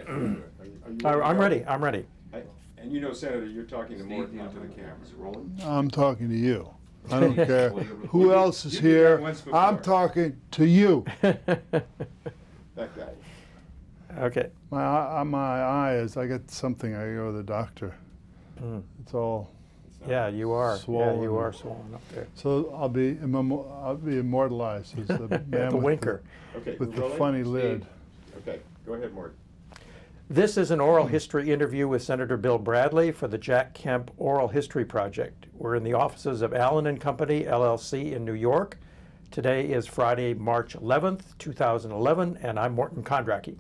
I'm ready. I'm ready. And you know, Senator, you're talking to more into the cameras. Rolling? I'm talking to you. I don't care who else is here. I'm talking to you. That guy. Okay. My eye is, I get something, I go to the doctor. It's all Yeah, you are. swollen. Yeah, you are swollen up there. So I'll be immortalized as the man The with winker. Okay, with the rolling? funny Steve. lid. Okay, go ahead, Mort. This is an oral history interview with Senator Bill Bradley for the Jack Kemp Oral History Project. We're in the offices of Allen & Company, LLC in New York. Today is Friday, March 11th, 2011, and I'm Morton Kondracki.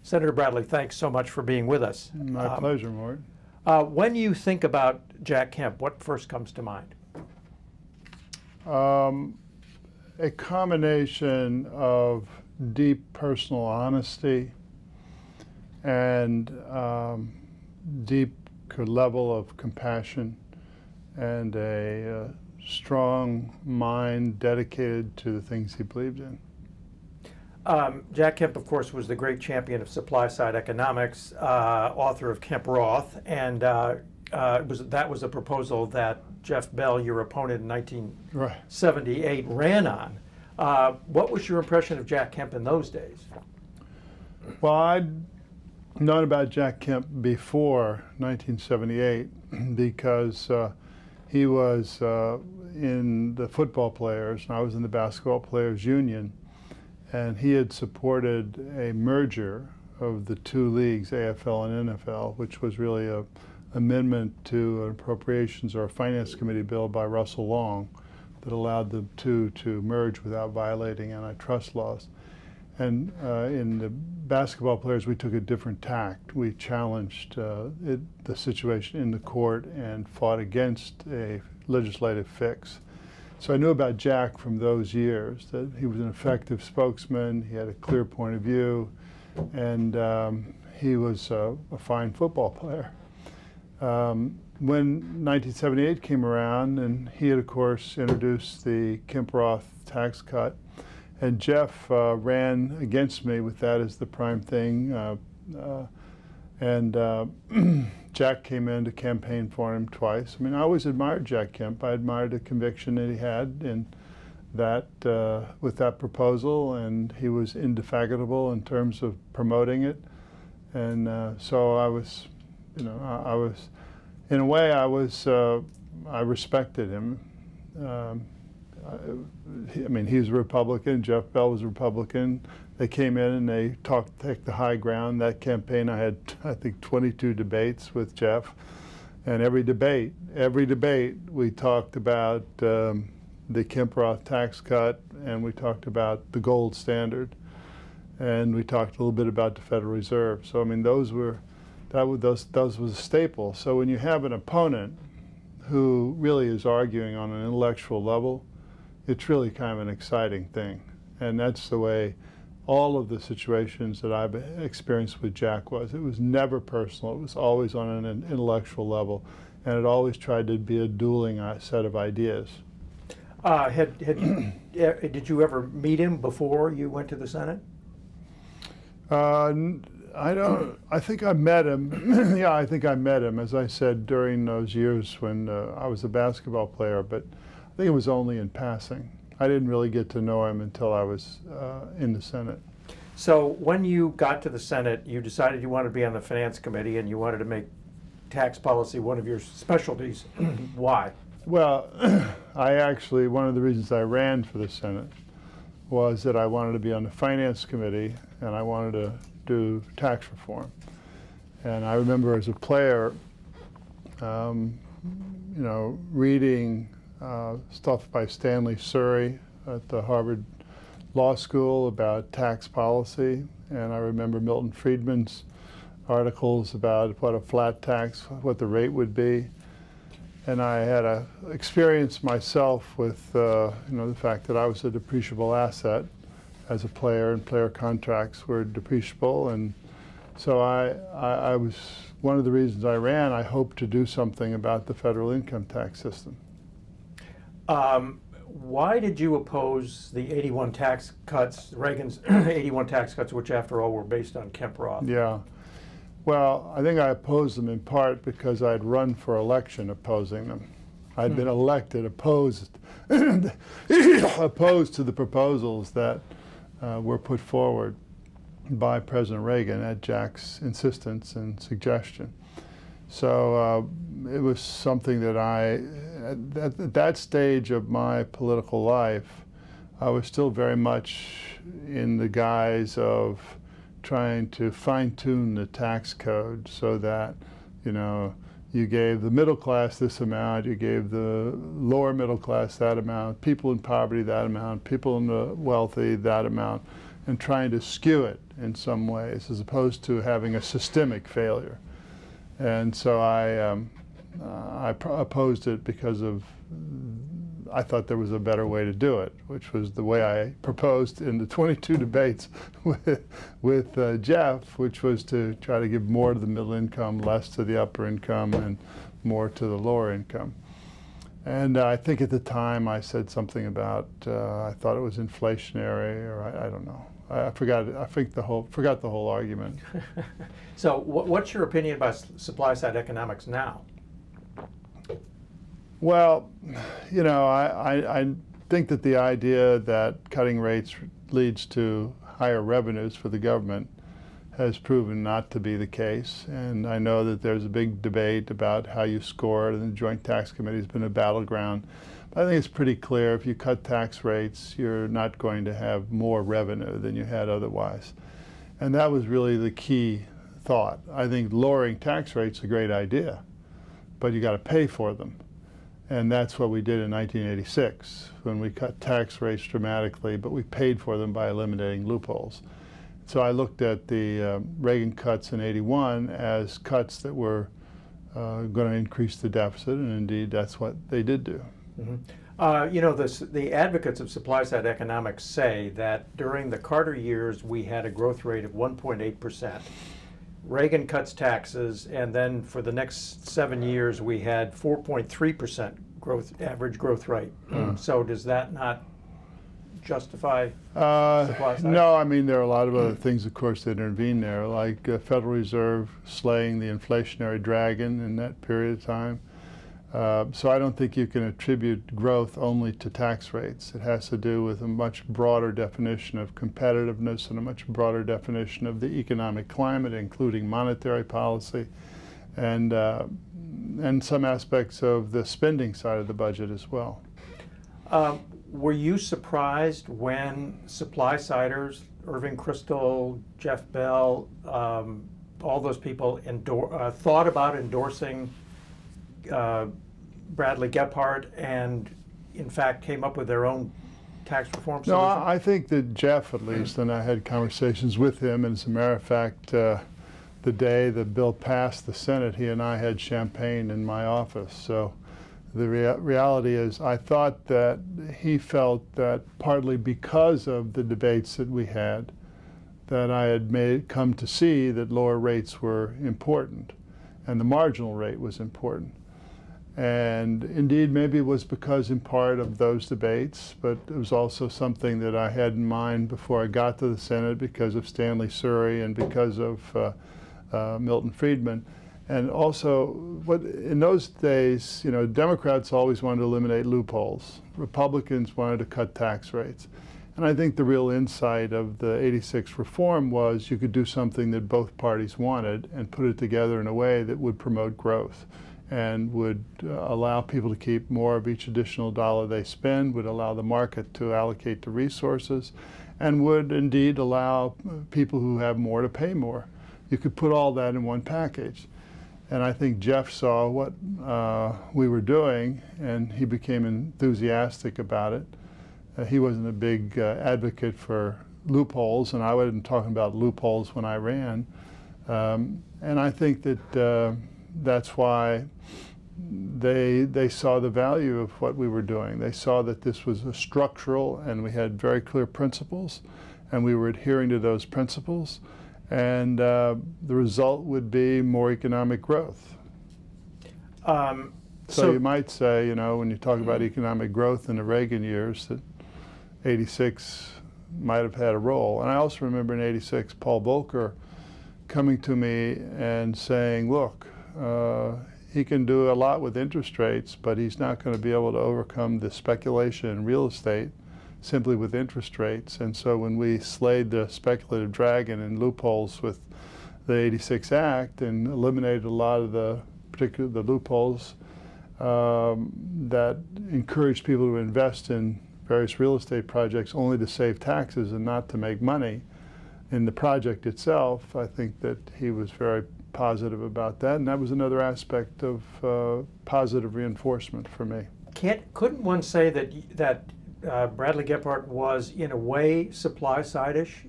Senator Bradley, thanks so much for being with us. My pleasure, Mort. When you think about Jack Kemp, what first comes to mind? A combination of deep personal honesty and deep level of compassion and a strong mind dedicated to the things he believed in. Jack Kemp, of course, was the great champion of supply-side economics, author of Kemp Roth, and that was a proposal that Jeff Bell, your opponent in 1978, ran on. What was your impression of Jack Kemp in those days? Well, I'd known about Jack Kemp before 1978 because he was in the football players and I was in the basketball players union, and he had supported a merger of the two leagues, AFL and NFL, which was really a amendment to an appropriations or a finance committee bill by Russell Long that allowed the two to merge without violating antitrust laws. And in the basketball players, we took a different tact. We challenged the situation in the court and fought against a legislative fix. So I knew about Jack from those years, that he was an effective spokesman, he had a clear point of view, and he was a fine football player. When 1978 came around, and he had, of course, introduced the Kemp Roth tax cut, and Jeff ran against me with that as the prime thing, Jack came in to campaign for him twice. I mean, I always admired Jack Kemp. I admired the conviction that he had in that, with that proposal, and he was indefatigable in terms of promoting it. And so I was, I was, in a way, I respected him. I mean, he was a Republican, Jeff Bell was a Republican. They came in and they take the high ground. That campaign, I had, I think, 22 debates with Jeff. And every debate, we talked about the Kemp Roth tax cut, and we talked about the gold standard, and we talked a little bit about the Federal Reserve. So, I mean, those was a staple. So when you have an opponent who really is arguing on an intellectual level, it's really kind of an exciting thing. And that's the way all of the situations that I've experienced with Jack was. It was never personal. It was always on an intellectual level, and it always tried to be a dueling set of ideas. Did you ever meet him before you went to the Senate? I think I met him. Yeah, I think I met him, as I said, during those years when I was a basketball player, but I think it was only in passing. I didn't really get to know him until I was in the Senate. So when you got to the Senate, you decided you wanted to be on the Finance Committee and you wanted to make tax policy one of your specialties. Why? Well, one of the reasons I ran for the Senate was that I wanted to be on the Finance Committee and I wanted to do tax reform. And I remember as a player, reading stuff by Stanley Surrey at the Harvard Law School about tax policy, and I remember Milton Friedman's articles about what a flat tax, what the rate would be. And I had a experience myself with the fact that I was a depreciable asset as a player, and player contracts were depreciable, and so I was, one of the reasons I ran, I hoped to do something about the federal income tax system. Why did you oppose the 81 tax cuts, Reagan's 81 tax cuts, which after all were based on Kemp-Roth? Yeah. Well, I think I opposed them in part because I'd run for election opposing them. I'd been elected opposed opposed to the proposals that were put forward by President Reagan at Jack's insistence and suggestion. So it was something that at that stage of my political life, I was still very much in the guise of trying to fine-tune the tax code so that, you know, you gave the middle class this amount, you gave the lower middle class that amount, people in poverty that amount, people in the wealthy that amount, and trying to skew it in some ways as opposed to having a systemic failure. And so I opposed it because I thought there was a better way to do it, which was the way I proposed in the 22 debates with Jeff, which was to try to give more to the middle income, less to the upper income, and more to the lower income. And I think at the time I said something about I thought it was inflationary, or I don't know. I forgot. I think forgot the whole argument. So what's your opinion about supply side economics now? Well, you know, I think that the idea that cutting rates leads to higher revenues for the government has proven not to be the case. And I know that there's a big debate about how you score it, and the Joint Tax Committee has been a battleground. But I think it's pretty clear if you cut tax rates, you're not going to have more revenue than you had otherwise. And that was really the key thought. I think lowering tax rates is a great idea, but you got to pay for them. And that's what we did in 1986 when we cut tax rates dramatically, but we paid for them by eliminating loopholes. So I looked at the Reagan cuts in '81 as cuts that were going to increase the deficit, and indeed that's what they did do. Mm-hmm. You know, the advocates of supply-side economics say that during the Carter years we had a growth rate of 1.8%. Reagan cuts taxes, and then for the next 7 years we had 4.3% average growth rate. So does that not justify supply side? No, I mean, there are a lot of other things, of course, that intervene there, like Federal Reserve slaying the inflationary dragon in that period of time. So I don't think you can attribute growth only to tax rates. It has to do with a much broader definition of competitiveness and a much broader definition of the economic climate, including monetary policy and some aspects of the spending side of the budget as well. Were you surprised when supply-siders, Irving Kristol, Jeff Bell, all those people thought about endorsing Bradley Gephardt and in fact came up with their own tax reform solution? No, I think that Jeff, at least, and I had conversations with him, and as a matter of fact, the day the bill passed the Senate, he and I had champagne in my office. So the reality is I thought that he felt that partly because of the debates that we had, that I had come to see that lower rates were important and the marginal rate was important. And indeed, maybe it was because in part of those debates, but it was also something that I had in mind before I got to the Senate because of Stanley Surrey and because of Milton Friedman. And also, in those days, you know, Democrats always wanted to eliminate loopholes. Republicans wanted to cut tax rates. And I think the real insight of the '86 reform was you could do something that both parties wanted and put it together in a way that would promote growth and would allow people to keep more of each additional dollar they spend, would allow the market to allocate the resources, and would indeed allow people who have more to pay more. You could put all that in one package. And I think Jeff saw what we were doing, and he became enthusiastic about it. He wasn't a big advocate for loopholes, and I wasn't talking about loopholes when I ran. And I think that that's why they saw the value of what we were doing. They saw that this was a structural, and we had very clear principles, and we were adhering to those principles. And the result would be more economic growth. So you might say, you know, when you talk about economic growth in the Reagan years, that 86 might have had a role. And I also remember in 86, Paul Volcker coming to me and saying, look, he can do a lot with interest rates, but he's not going to be able to overcome the speculation in real estate simply with interest rates. And so when we slayed the speculative dragon and loopholes with the 86 Act and eliminated a lot of particularly the loopholes that encouraged people to invest in various real estate projects only to save taxes and not to make money in the project itself, I think that he was very positive about that, and that was another aspect of positive reinforcement for me. Couldn't one say that Bradley Gephardt was in a way supply side-ish?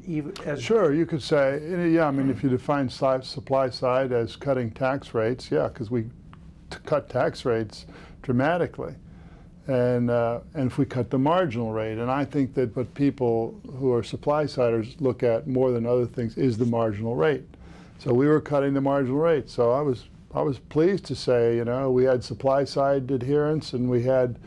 Sure, you could say, yeah, I mean, if you define supply side as cutting tax rates, yeah, because we cut tax rates dramatically. And if we cut the marginal rate, and I think that what people who are supply-siders look at more than other things is the marginal rate. So we were cutting the marginal rate. So I was pleased to say, you know, we had supply-side adherence and we had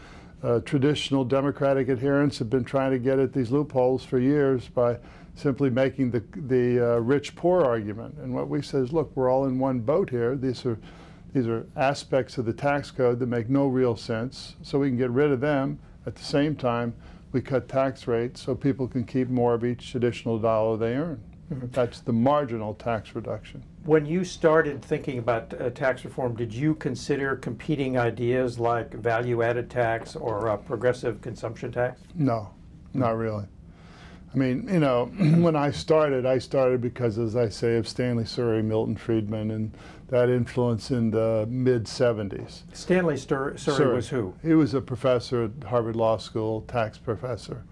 traditional Democratic adherents have been trying to get at these loopholes for years by simply making the rich-poor argument. And what we say is, look, we're all in one boat here. These are aspects of the tax code that make no real sense, so we can get rid of them. At the same time, we cut tax rates so people can keep more of each additional dollar they earn. Mm-hmm. That's the marginal tax reduction. When you started thinking about tax reform, did you consider competing ideas like value-added tax or progressive consumption tax? No, not really. I mean, you know, when I started because, as I say, of Stanley Surrey, Milton Friedman, and that influence in the mid-'70s. Stanley Surrey was who? He was a professor at Harvard Law School, tax professor,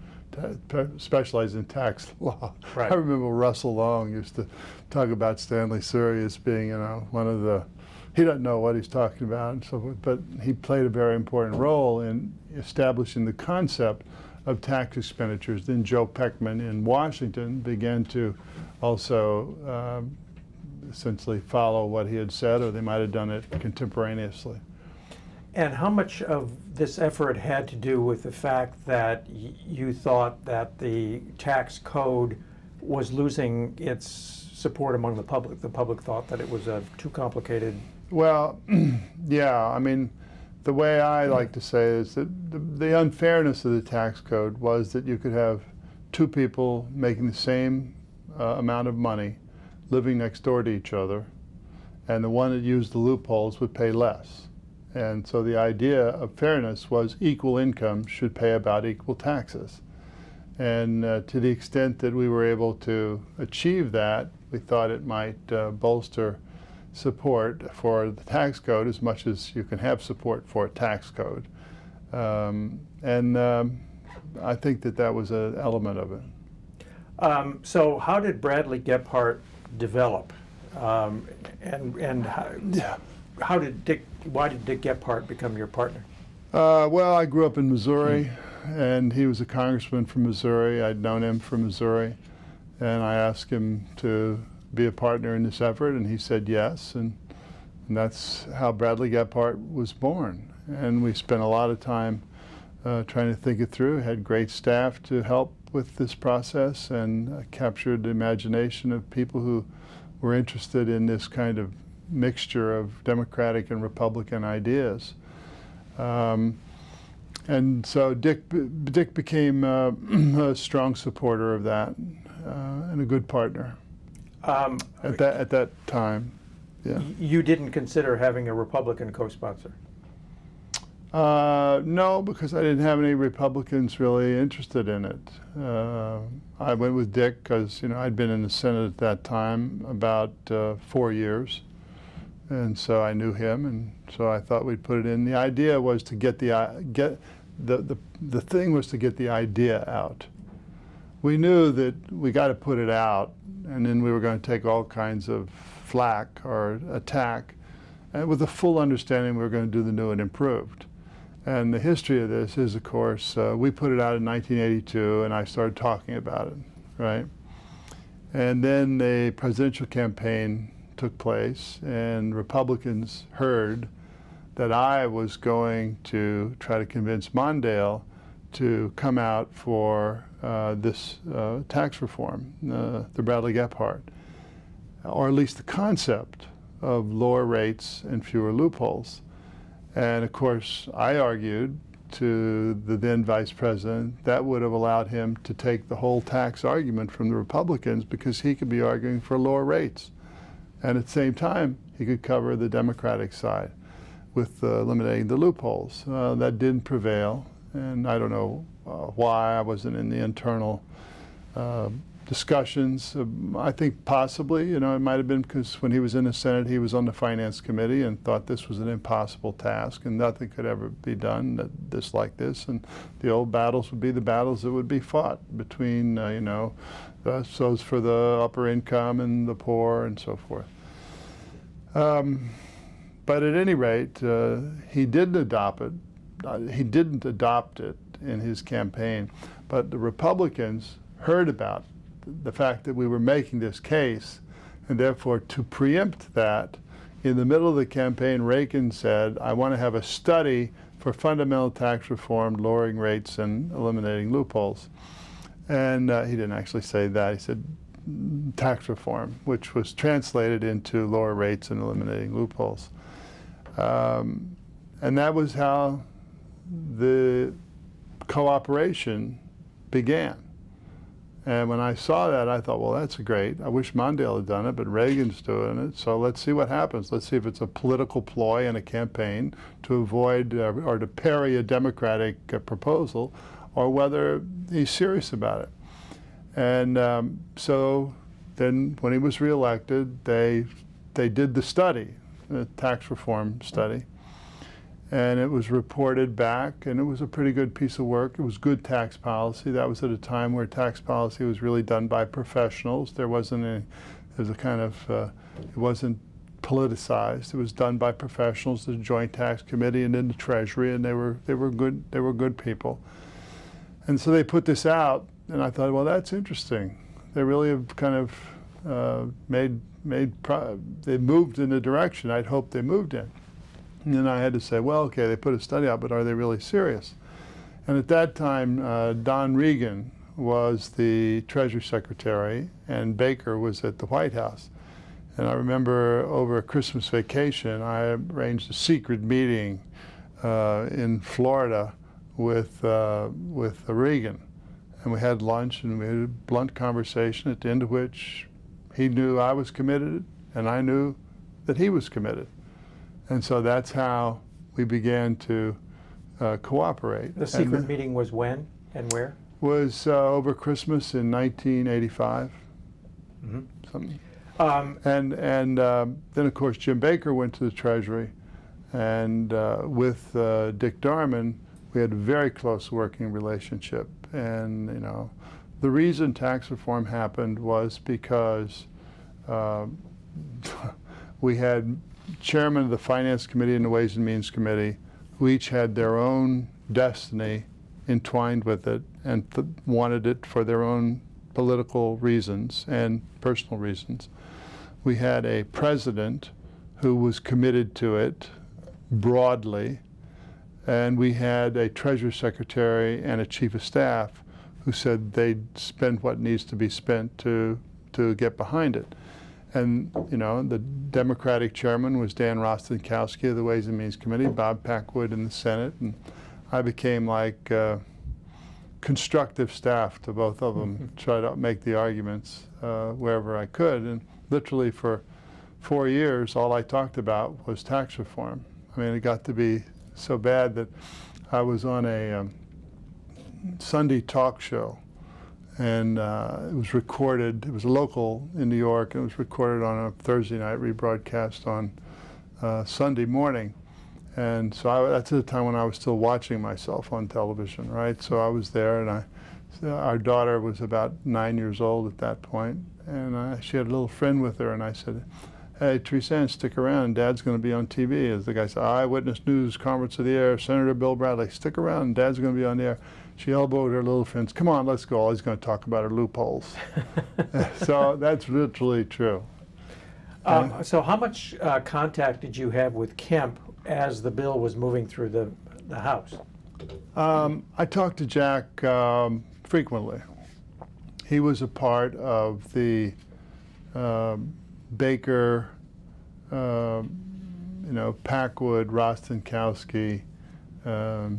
specialized in tax law. Right. I remember Russell Long used to talk about Stanley Surrey as being, you know, one of the, he doesn't know what he's talking about and so forth, but he played a very important role in establishing the concept of tax expenditures. Then Joe Peckman in Washington began to also essentially follow what he had said, or they might have done it contemporaneously. And how much of this effort had to do with the fact that you thought that the tax code was losing its support among the public? The public thought that it was too complicated. Well, yeah, I mean, the way I like to say is that the unfairness of the tax code was that you could have two people making the same amount of money living next door to each other, and the one that used the loopholes would pay less. And so the idea of fairness was equal income should pay about equal taxes. And to the extent that we were able to achieve that, we thought it might bolster support for the tax code as much as you can have support for a tax code. I think that was an element of it. So how did Bradley Gephardt develop? Why did Dick Gephardt become your partner? Well, I grew up in Missouri, and he was a congressman from Missouri. I'd known him from Missouri, and I asked him to be a partner in this effort, and he said yes, and that's how Bradley Gephardt was born. And we spent a lot of time trying to think it through, had great staff to help with this process, and captured the imagination of people who were interested in this kind of mixture of Democratic and Republican ideas. And so Dick became a strong supporter of that and a good partner at that time. Yeah. You didn't consider having a Republican co-sponsor? No, because I didn't have any Republicans really interested in it. I went with Dick because, you know, I'd been in the Senate at that time about 4 years. And so I knew him, and so I thought we'd put it in. The idea was to get the thing was to get the idea out. We knew that we got to put it out, and then we were going to take all kinds of flack or attack, and with a full understanding we were going to do the new and improved. And the history of this is, of course, we put it out in 1982, and I started talking about it, right? And then the presidential campaign took place, and Republicans heard that I was going to try to convince Mondale to come out for this tax reform, the Bradley Gephardt, or at least the concept of lower rates and fewer loopholes. And of course, I argued to the then vice president that would have allowed him to take the whole tax argument from the Republicans, because he could be arguing for lower rates. And at the same time, he could cover the Democratic side with eliminating the loopholes. That didn't prevail, and I don't know why. I wasn't in the internal discussions. I think possibly, it might have been because when he was in the Senate, he was on the Finance Committee and thought this was an impossible task and nothing could ever be done like this. And the old battles would be the battles that would be fought between, those for the upper income and the poor and so forth. But at any rate, he didn't adopt it. He didn't adopt it in his campaign, but the Republicans heard about the fact that we were making this case, and therefore to preempt that, in the middle of the campaign, Reagan said, I want to have a study for fundamental tax reform, lowering rates and eliminating loopholes. And he didn't actually say that. He said tax reform, which was translated into lower rates and eliminating loopholes. And that was how the cooperation began. And when I saw that, I thought, well, that's great. I wish Mondale had done it, but Reagan's doing it. So let's see what happens. Let's see if it's a political ploy in a campaign to avoid or to parry a Democratic proposal, or whether he's serious about it. And so then when he was reelected, they did the study, the tax reform study. And it was reported back, and it was a pretty good piece of work. It was good tax policy. That was at a time where tax policy was really done by professionals. It wasn't politicized. It was done by professionals, the Joint Tax Committee and then the Treasury, and they were good people. And so they put this out, and I thought, well, that's interesting. They really have kind of they moved in the direction I'd hoped they moved in. And then I had to say, well, okay, they put a study out, but are they really serious? And at that time, Don Regan was the Treasury Secretary, and Baker was at the White House. And I remember over a Christmas vacation, I arranged a secret meeting in Florida with Regan. And we had lunch, and we had a blunt conversation, at the end of which he knew I was committed, and I knew that he was committed. And so that's how we began to cooperate. The secret meeting was when and where? Was over Christmas in 1985. Mm-hmm. Something. And then, of course, Jim Baker went to the Treasury, and with Dick Darman, we had a very close working relationship. And the reason tax reform happened was because we had chairman of the Finance Committee and the Ways and Means Committee, who each had their own destiny entwined with it and wanted it for their own political reasons and personal reasons. We had a president who was committed to it broadly, and we had a Treasury Secretary and a Chief of Staff who said they'd spend what needs to be spent to get behind it. And, the Democratic chairman was Dan Rostenkowski of the Ways and Means Committee, Bob Packwood in the Senate, and I became like constructive staff to both of them, try to make the arguments wherever I could. And literally for 4 years, all I talked about was tax reform. I mean, it got to be so bad that I was on a Sunday talk show, and it was recorded. It was local in New York, and it was recorded on a Thursday night, rebroadcast on Sunday morning. And so that's at the time when I was still watching myself on television, right? So I was there, and our daughter was about 9 years old at that point, and she had a little friend with her, and I said, hey, Teresa Ann, stick around. Dad's going to be on TV. As the guy said, Eyewitness News, Conference of the Air, Senator Bill Bradley, stick around. Dad's going to be on the air. She elbowed her little friends. Come on, let's go. All he's going to talk about are loopholes. So that's literally true. So how much contact did you have with Kemp as the bill was moving through the House? I talked to Jack frequently. He was a part of the Baker, Packwood, Rostenkowski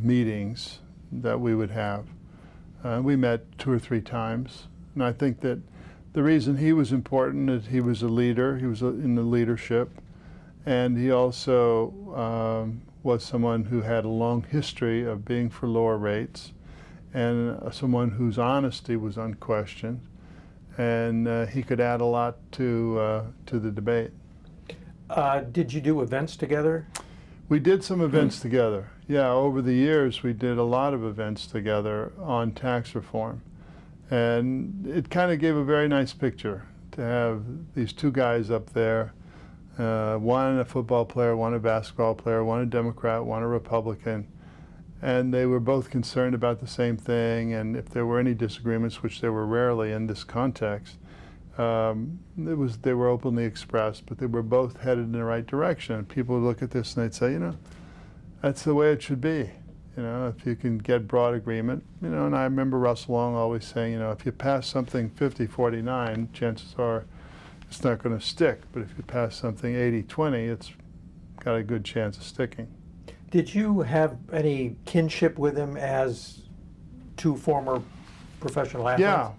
meetings that we would have. We met 2 or 3 times, and I think that the reason he was important is he was a leader. He was in the leadership, and he also was someone who had a long history of being for lower rates, and someone whose honesty was unquestioned, and he could add a lot to the debate. Did you do events together? We did some events together. Yeah, over the years we did a lot of events together on tax reform. And it kind of gave a very nice picture to have these 2 guys up there, one a football player, one a basketball player, one a Democrat, one a Republican. And they were both concerned about the same thing, and if there were any disagreements, which there were rarely in this context, they were openly expressed, but they were both headed in the right direction. And people would look at this and they'd say, that's the way it should be. If you can get broad agreement, and I remember Russell Long always saying, if you pass something 50-49, chances are it's not going to stick. But if you pass something 80-20, it's got a good chance of sticking. Did you have any kinship with him as 2 former professional athletes? Yeah,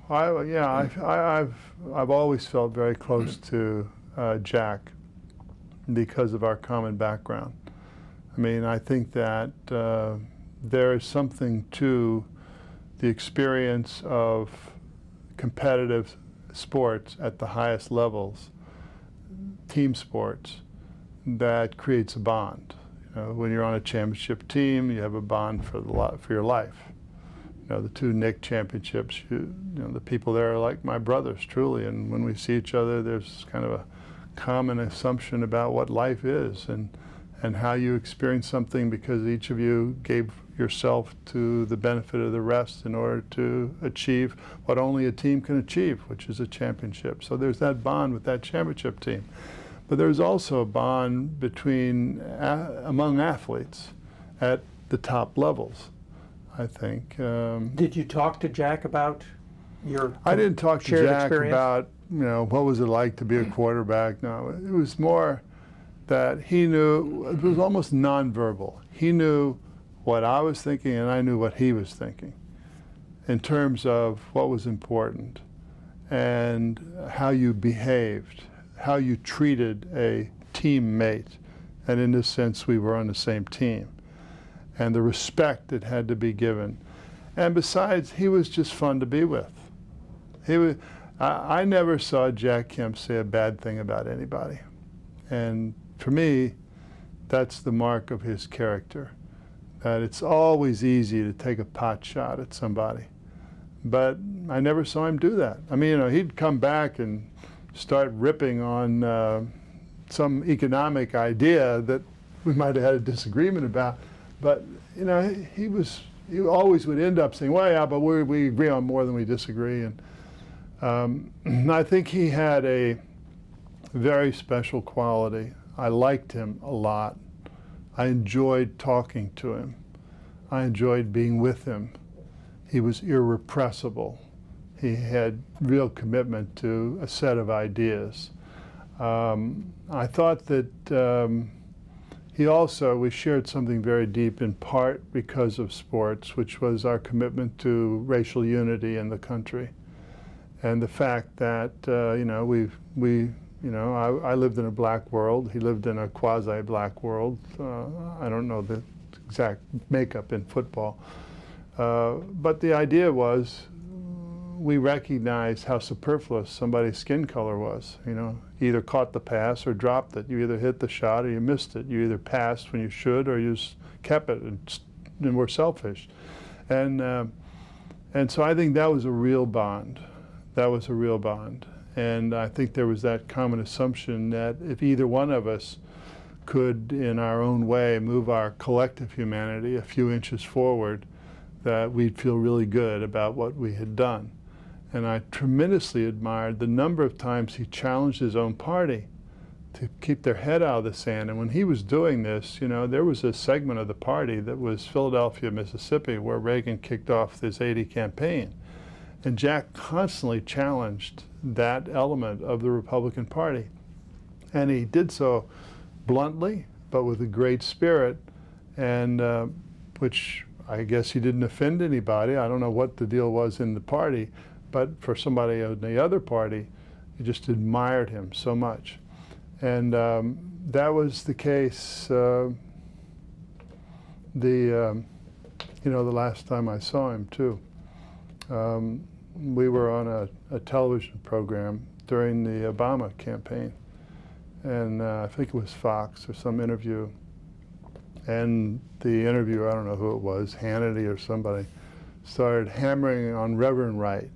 I've always felt very close to Jack because of our common background. I mean, I think that there is something to the experience of competitive sports at the highest levels, team sports, that creates a bond. When you're on a championship team, you have a bond for your life. The 2 Nick championships, the people there are like my brothers, truly. And when we see each other, there's kind of a common assumption about what life is and how you experience something because each of you gave yourself to the benefit of the rest in order to achieve what only a team can achieve, which is a championship. So there's that bond with that championship team. But there's also a bond among athletes at the top levels, I think. Did you talk to Jack about your I didn't talk to shared Jack experience? about, what was it like to be a quarterback. No, it was more that he knew, it was almost nonverbal. He knew what I was thinking and I knew what he was thinking in terms of what was important and how you behaved, how you treated a teammate. And in this sense, we were on the same team. And the respect that had to be given. And besides, he was just fun to be with. I never saw Jack Kemp say a bad thing about anybody. And for me, that's the mark of his character. That it's always easy to take a pot shot at somebody. But I never saw him do that. I mean, he'd come back and start ripping on some economic idea that we might have had a disagreement about. But he always would end up saying, "Well, yeah, but we agree on more than we disagree." And I think he had a very special quality. I liked him a lot. I enjoyed talking to him. I enjoyed being with him. He was irrepressible. He had real commitment to a set of ideas. I thought that we shared something very deep, in part because of sports, which was our commitment to racial unity in the country. And the fact that, I lived in a black world. He lived in a quasi-black world. I don't know the exact makeup in football. But the idea was we recognized how superfluous somebody's skin color was. Either caught the pass or dropped it. You either hit the shot or you missed it. You either passed when you should or you just kept it and were selfish. And so I think that was a real bond. That was a real bond. And I think there was that common assumption that if either one of us could, in our own way, move our collective humanity a few inches forward, that we'd feel really good about what we had done. And I tremendously admired the number of times he challenged his own party to keep their head out of the sand. And when he was doing this, you know, there was a segment of the party that was Philadelphia, Mississippi, where Reagan kicked off this 80 campaign. And Jack constantly challenged that element of the Republican Party. And he did so bluntly, but with a great spirit, and which I guess he didn't offend anybody. I don't know what the deal was in the party, but for somebody in the other party, he just admired him so much. And that was the case you know, the last time I saw him too. We were on a television program during the Obama campaign, and I think it was Fox or some interview, and the interviewer, I don't know who it was, Hannity or somebody, started hammering on Reverend Wright.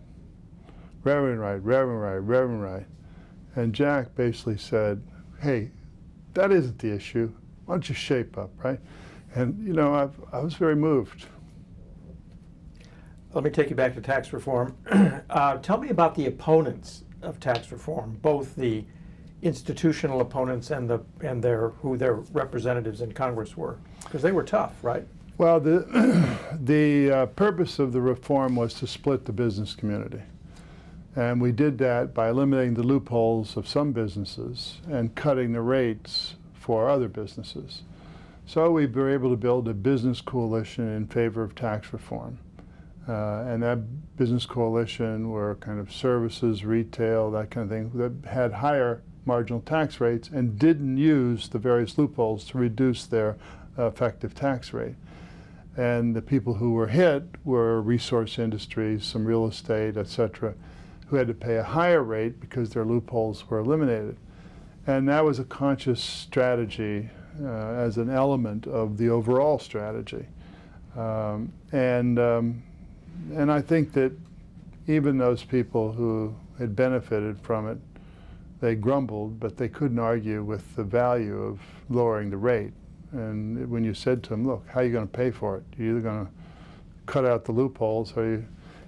Reverend Wright, Reverend Wright, Reverend Wright. And Jack basically said, hey, that isn't the issue. Why don't you shape up, right? And, you know, I was very moved. Let me take you back to tax reform. Tell me about the opponents of tax reform, both the institutional opponents and who their representatives in Congress were, because they were tough, right? Well, the purpose of the reform was to split the business community. And we did that by eliminating the loopholes of some businesses and cutting the rates for other businesses. So we were able to build a business coalition in favor of tax reform. And that business coalition were kind of services, retail, that kind of thing, that had higher marginal tax rates and didn't use the various loopholes to reduce their effective tax rate. And the people who were hit were resource industries, some real estate, et cetera, who had to pay a higher rate because their loopholes were eliminated. And that was a conscious strategy as an element of the overall strategy. And I think that even those people who had benefited from it, they grumbled, but they couldn't argue with the value of lowering the rate. And when you said to them, look, how are you going to pay for it? You're either going to cut out the loopholes or you...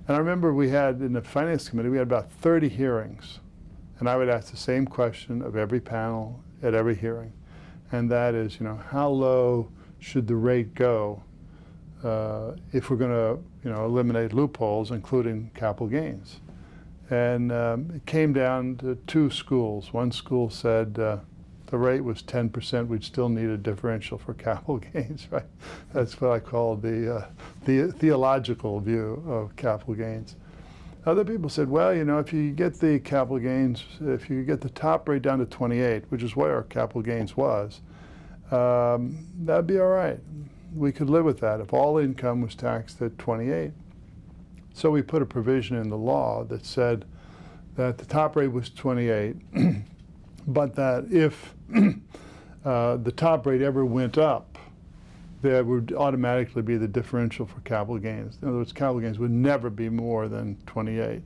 And I remember we had, in the Finance Committee, we had about 30 hearings. And I would ask the same question of every panel at every hearing. And that is, you know, how low should the rate go if we're going to, you know, eliminate loopholes, including capital gains? And it came down to two schools. One school said the rate was 10%, we'd still need a differential for capital gains, right? That's what I call the theological view of capital gains. Other people said, well, you know, if you get the capital gains, if you get the top rate down to 28, which is where our capital gains was, that'd be all right. We could live with that if all income was taxed at 28. So we put a provision in the law that said that the top rate was 28, but that if the top rate ever went up, there would automatically be the differential for capital gains. In other words, capital gains would never be more than 28.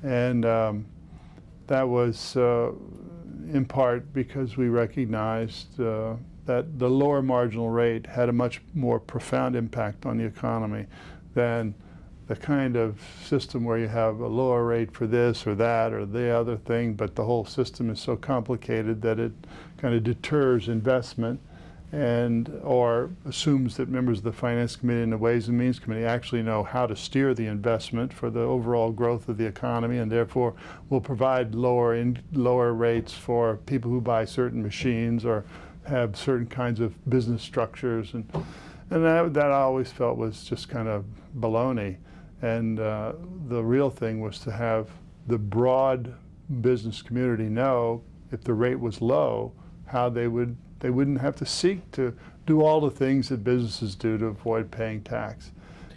And that was in part because we recognized that the lower marginal rate had a much more profound impact on the economy than the kind of system where you have a lower rate for this or that or the other thing, but the whole system is so complicated that it kind of deters investment and or assumes that members of the Finance Committee and the Ways and Means Committee actually know how to steer the investment for the overall growth of the economy, and therefore will provide lower rates for people who buy certain machines or have certain kinds of business structures, and that I always felt was just kind of baloney. And the real thing was to have the broad business community know if the rate was low, how they wouldn't have to seek to do all the things that businesses do to avoid paying tax.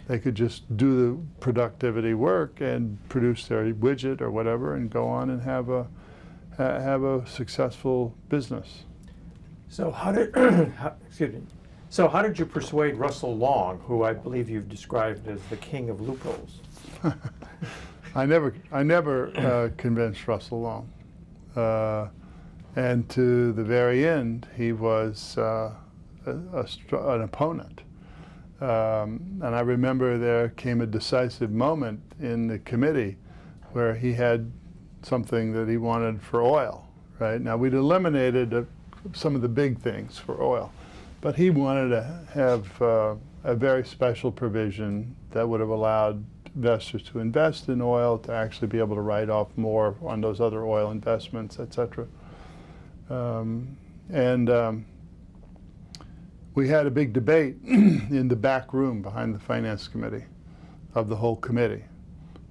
They could just do the productivity work and produce their widget or whatever and go on and have a successful business. So how did, excuse me. So how did you persuade Russell Long, who I believe you've described as the king of loopholes? I never convinced Russell Long. And to the very end, he was an opponent. And I remember there came a decisive moment in the committee where he had something that he wanted for oil, right? Now, we'd eliminated some of the big things for oil, but he wanted to have a very special provision that would have allowed investors to invest in oil, to actually be able to write off more on those other oil investments, et cetera. We had a big debate in the back room behind the Finance Committee of the whole committee,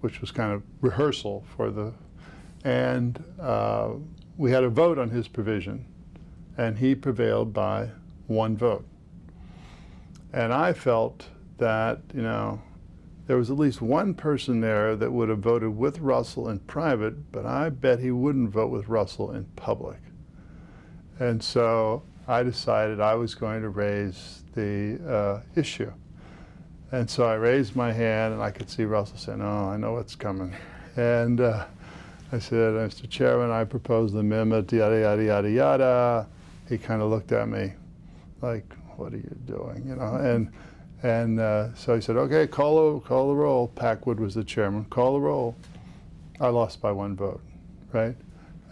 which was kind of rehearsal for the, and we had a vote on his provision, and he prevailed by one vote. And I felt that, you know, there was at least one person there that would have voted with Russell in private, but I bet he wouldn't vote with Russell in public. And so I decided I was going to raise the issue. And so I raised my hand, and I could see Russell saying, "Oh, I know what's coming." And I said, "Mr. Chairman, I propose the amendment, yada, yada, yada, yada." He kind of looked at me like, "What are you doing?" You know, and so he said, "Okay, call the roll." Packwood was the chairman. Call the roll. I lost by one vote, right?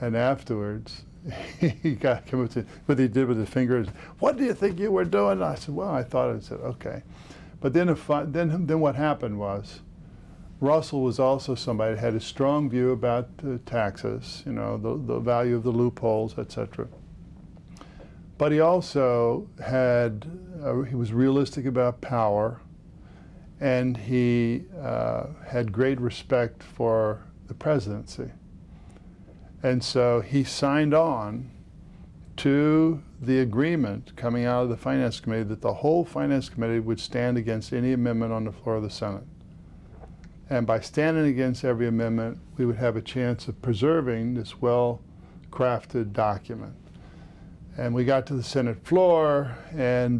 And afterwards, he came up to what he did with his fingers. "What do you think you were doing?" And I said, "Well, I thought." I said, "Okay." But then what happened was, Russell was also somebody that had a strong view about taxes, you know, the value of the loopholes, et cetera. But he also had, he was realistic about power, and he had great respect for the presidency. And so he signed on to the agreement coming out of the Finance Committee that the whole Finance Committee would stand against any amendment on the floor of the Senate. And by standing against every amendment, we would have a chance of preserving this well-crafted document. And we got to the Senate floor, and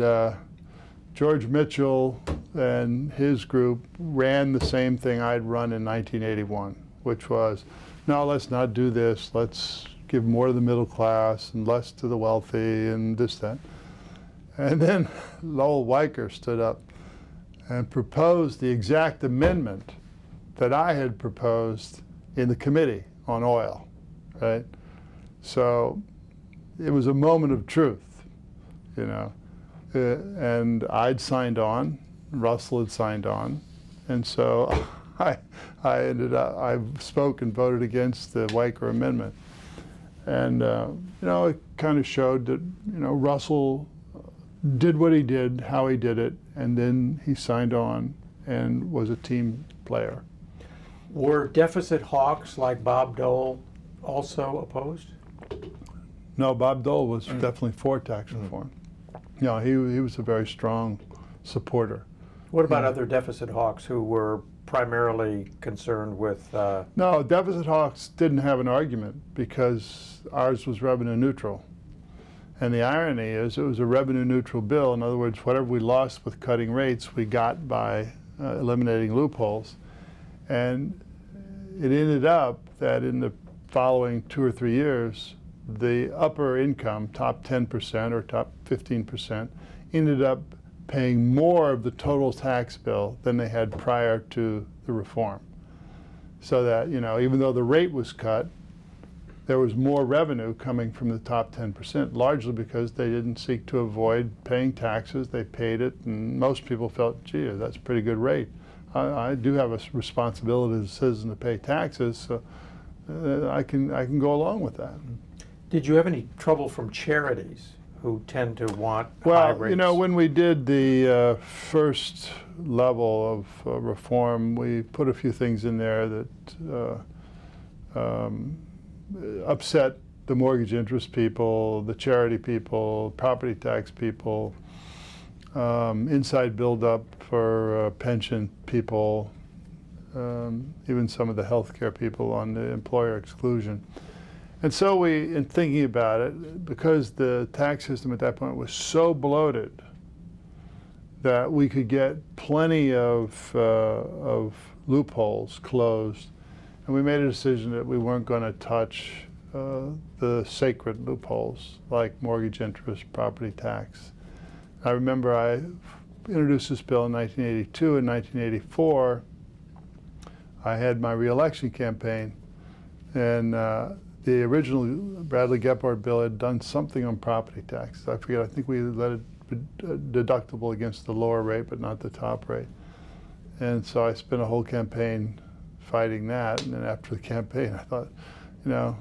George Mitchell and his group ran the same thing I'd run in 1981, which was, no, let's not do this. Let's give more to the middle class and less to the wealthy and this, that. And then Lowell Weicker stood up and proposed the exact amendment that I had proposed in the committee on oil, right? So it was a moment of truth, you know. And I'd signed on, Russell had signed on, and so I spoke and voted against the Weicker amendment. And, you know, it kind of showed that, you know, Russell did what he did, how he did it, and then he signed on and was a team player. Were deficit hawks like Bob Dole also opposed? No, Bob Dole was definitely for tax reform. No, he was a very strong supporter. What about other deficit hawks who were primarily concerned with? No, deficit hawks didn't have an argument because ours was revenue neutral. And the irony is it was a revenue neutral bill. In other words, whatever we lost with cutting rates, we got by eliminating loopholes. And it ended up that in the following 2 or 3 years, the upper income, top 10% or top 15%, ended up paying more of the total tax bill than they had prior to the reform. So that, you know, even though the rate was cut, there was more revenue coming from the top 10%, largely because they didn't seek to avoid paying taxes. They paid it, and most people felt, gee, that's a pretty good rate. I do have a responsibility as a citizen to pay taxes, so I can go along with that. Did you have any trouble from charities who tend to want high Well, rates? you know, when we did the first level of reform, we put a few things in there that upset the mortgage interest people, the charity people, property tax people, inside buildup for pension people, even some of the healthcare people on the employer exclusion. And so we, in thinking about it, because the tax system at that point was so bloated that we could get plenty of loopholes closed, and we made a decision that we weren't going to touch the sacred loopholes like mortgage interest, property tax. I remember I introduced this bill in 1982. In 1984, I had my re-election campaign, and the original Bradley Gephardt bill had done something on property taxes. I forget, I think we let it be deductible against the lower rate but not the top rate. And so I spent a whole campaign fighting that, and then after the campaign I thought, you know,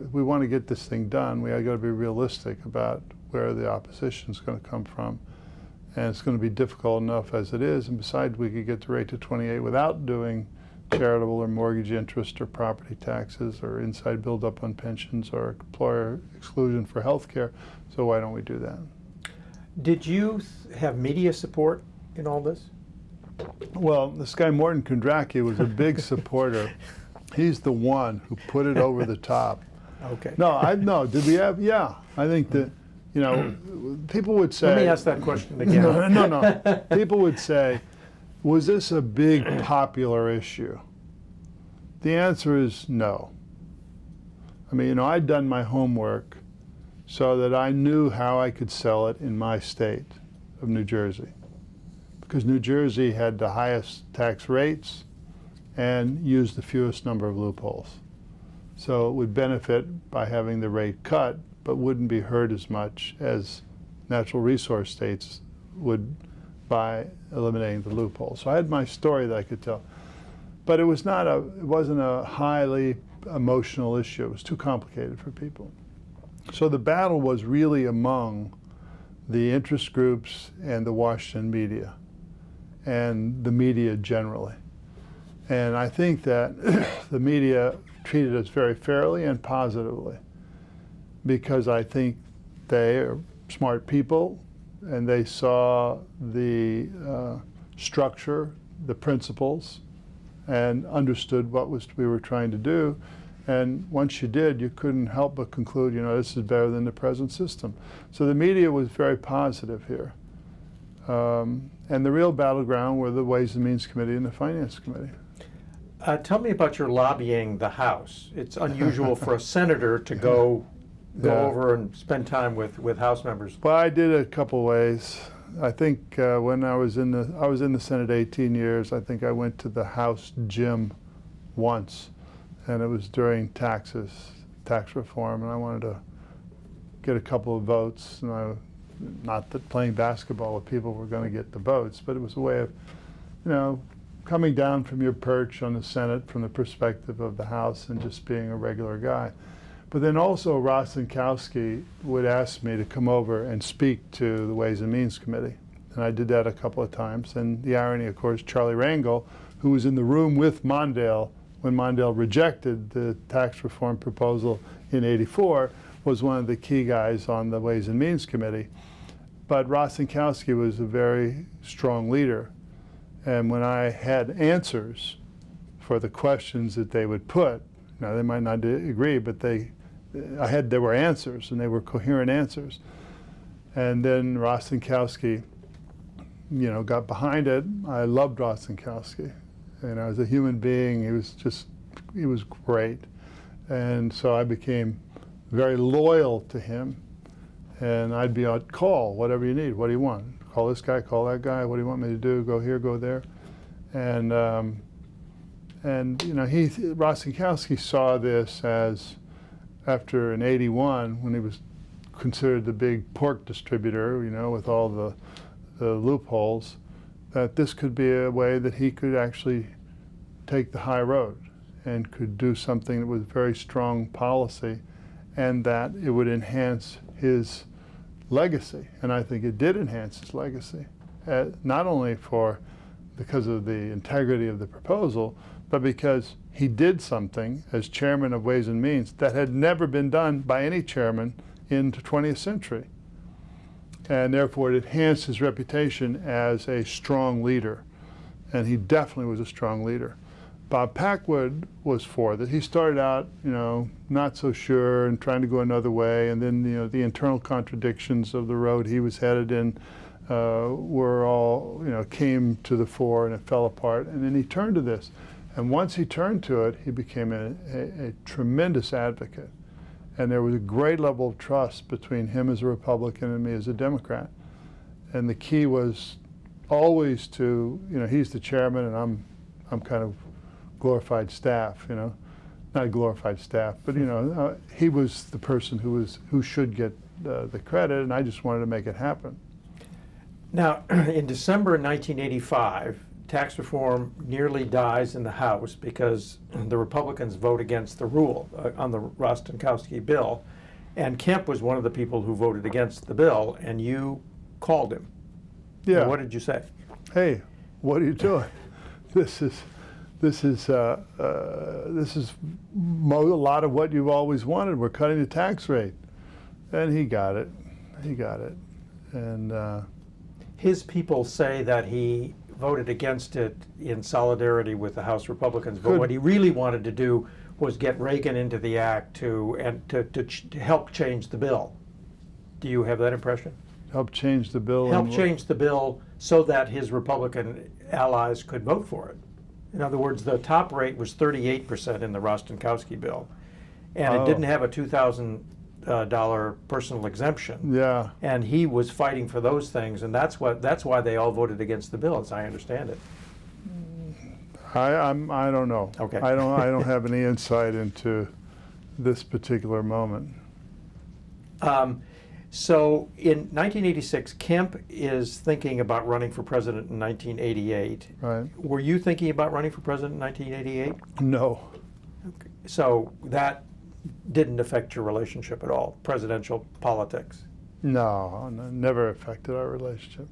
if we want to get this thing done, we got to be realistic about where the opposition is going to come from. And it's going to be difficult enough as it is, and besides we could get the rate to 28 without doing charitable or mortgage interest or property taxes or inside buildup on pensions or employer exclusion for health care, so why don't we do that? Did you have media support in all this? Well, this guy Morton Kondracki was a big supporter. He's the one who put it over the top. Okay. No, did we have? Yeah, I think that, you know, people would say. Let me ask that question again. No. People would say, was this a big popular issue? The answer is no. I mean, you know, I'd done my homework so that I knew how I could sell it in my state of New Jersey. Because New Jersey had the highest tax rates and used the fewest number of loopholes. So it would benefit by having the rate cut, but wouldn't be hurt as much as natural resource states would by eliminating the loophole. So I had my story that I could tell. But it wasn't a highly emotional issue. It was too complicated for people. So the battle was really among the interest groups and the Washington media and the media generally. And I think that the media treated us very fairly and positively, because I think they are smart people and they saw the structure, the principles, and understood what we were trying to do. And once you did, you couldn't help but conclude, you know, this is better than the present system. So the media was very positive here. And the real battleground were the Ways and Means Committee and the Finance Committee. Tell me about your lobbying the House. It's unusual for a senator to go over and spend time with House members. Well, I did it a couple ways. I think when I was in the Senate 18 years, I think I went to the House gym once, and it was during tax reform, and I wanted to get a couple of votes. And not that playing basketball with people were going to get the votes, but it was a way of, you know, coming down from your perch on the Senate from the perspective of the House and just being a regular guy. But then also Rostenkowski would ask me to come over and speak to the Ways and Means Committee. And I did that a couple of times. And the irony, of course, Charlie Rangel, who was in the room with Mondale when Mondale rejected the tax reform proposal in '84, was one of the key guys on the Ways and Means Committee. But Rostenkowski was a very strong leader. And when I had answers for the questions that they would put, now they might not agree, but there were answers, and they were coherent answers. And then Rostenkowski, you know, got behind it. I loved Rostenkowski. And as a human being, he was great. And so I became very loyal to him. And I'd be on call, whatever you need. What do you want? Call this guy, call that guy. What do you want me to do? Go here, go there. And you know, Rostenkowski saw this as, after in '81, when he was considered the big pork distributor, you know, with all the loopholes, that this could be a way that he could actually take the high road and could do something that was very strong policy, and that it would enhance his legacy. And I think it did enhance his legacy, not only because of the integrity of the proposal, but because he did something as chairman of Ways and Means that had never been done by any chairman in the 20th century. And therefore it enhanced his reputation as a strong leader. And he definitely was a strong leader. Bob Packwood was for that. He started out, you know, not so sure and trying to go another way, and then, you know, the internal contradictions of the road he was headed in were all, you know, came to the fore, and it fell apart. And then he turned to this. And once he turned to it, he became a tremendous advocate. And there was a great level of trust between him as a Republican and me as a Democrat. And the key was always to, you know, he's the chairman and I'm kind of glorified staff, you know, not a glorified staff, but he was the person who should get the credit, and I just wanted to make it happen. Now, in December 1985, tax reform nearly dies in the House because the Republicans vote against the rule on the Rostenkowski bill. And Kemp was one of the people who voted against the bill, and you called him. Yeah. And what did you say? Hey, what are you doing? This is a lot of what you've always wanted. We're cutting the tax rate, and he got it. And His people say that he voted against it in solidarity with the House Republicans, but what he really wanted to do was get Reagan into the act to help change the bill. Do you have that impression? help change the bill. Help change the bill so that his Republican allies could vote for it. In other words, the top rate was 38% in the Rostenkowski bill, and it didn't have a $2,000 personal exemption. Yeah. And he was fighting for those things, and that's why they all voted against the bill, as I understand it. I don't know. Okay. I don't have any insight into this particular moment. So in 1986, Kemp is thinking about running for president in 1988. Right. Were you thinking about running for president in 1988? No. Okay. So that didn't affect your relationship at all, presidential politics? No, never affected our relationship.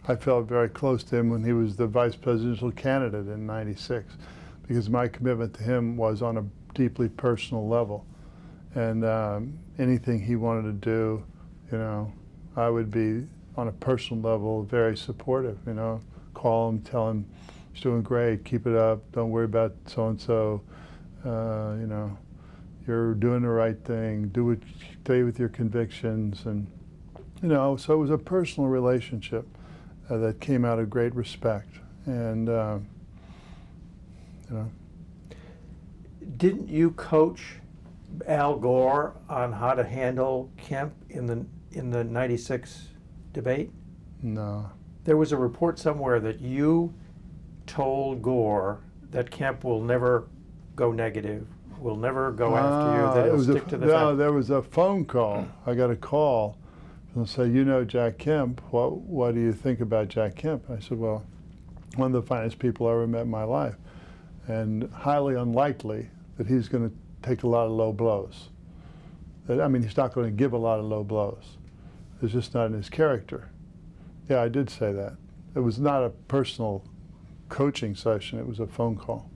I felt very close to him when he was the vice presidential candidate in '96, because my commitment to him was on a deeply personal level. And anything he wanted to do, I would be on a personal level very supportive, call him, tell him he's doing great, keep it up, don't worry about so-and-so, you're doing the right thing, stay with your convictions, and, so it was a personal relationship that came out of great respect. And, Didn't you coach Al Gore on how to handle Kemp in the '96 debate? No. There was a report somewhere that you told Gore that Kemp will never go negative, will never go after you, that he'll stick to the fact. There was a phone call. I got a call and say, Jack Kemp, what do you think about Jack Kemp? I said, well, one of the finest people I ever met in my life, and highly unlikely that he's going to take a lot of low blows. He's not going to give a lot of low blows. It's just not in his character. Yeah, I did say that. It was not a personal coaching session. It was a phone call.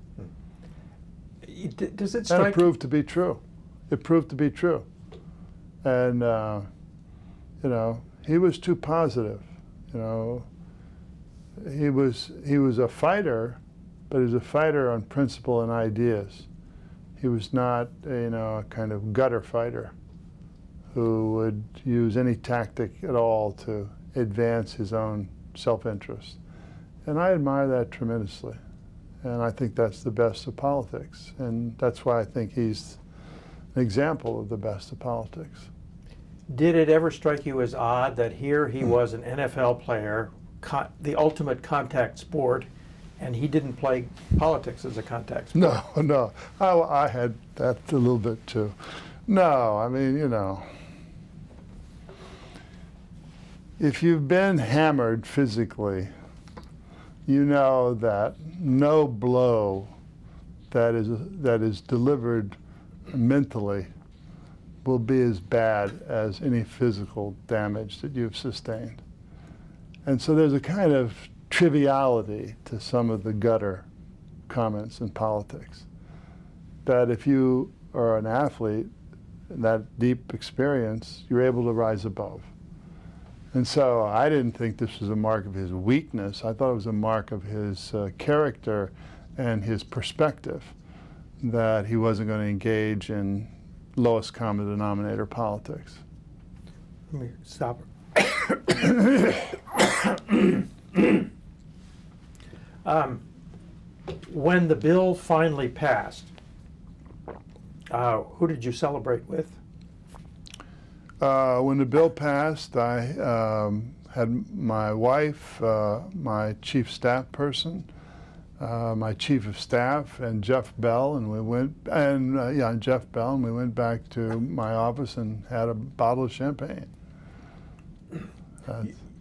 Does it And strike it proved to be true. It proved to be true. And, he was too positive. He was a fighter, but he was a fighter on principle and ideas. He was not, a kind of gutter fighter who would use any tactic at all to advance his own self-interest. And I admire that tremendously. And I think that's the best of politics. And that's why I think he's an example of the best of politics. Did it ever strike you as odd that here he was an NFL player, the ultimate contact sport, and he didn't play politics as a contact sport? No. I had that a little bit too. No, if you've been hammered physically, you know that no blow that is delivered mentally will be as bad as any physical damage that you've sustained. And so there's a kind of triviality to some of the gutter comments in politics, that if you are an athlete, that deep experience, you're able to rise above. And so I didn't think this was a mark of his weakness. I thought it was a mark of his character and his perspective, that he wasn't going to engage in lowest common denominator politics. Let me stop. When the bill finally passed, who did you celebrate with? When the bill passed, I had my wife, my chief staff person, my chief of staff and Jeff Bell, and we went and Jeff Bell, and we went back to my office and had a bottle of champagne.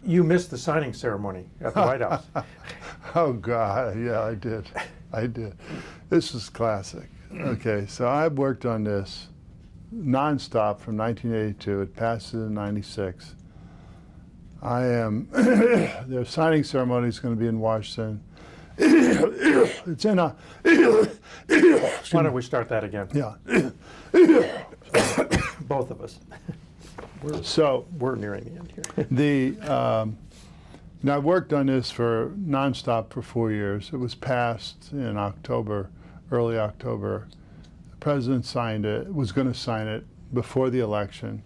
You missed the signing ceremony at the White House. Oh God, yeah, I did. I did. This is classic. Okay, so I worked on this nonstop from 1982. It passes in '96. I am. Their signing ceremony is going to be in Washington. It's in a. Why don't we start that again? Yeah. Both of us. We're nearing the end here. Now I worked on this for nonstop for 4 years. It was passed in October, early October. The president signed it, was going to sign it before the election.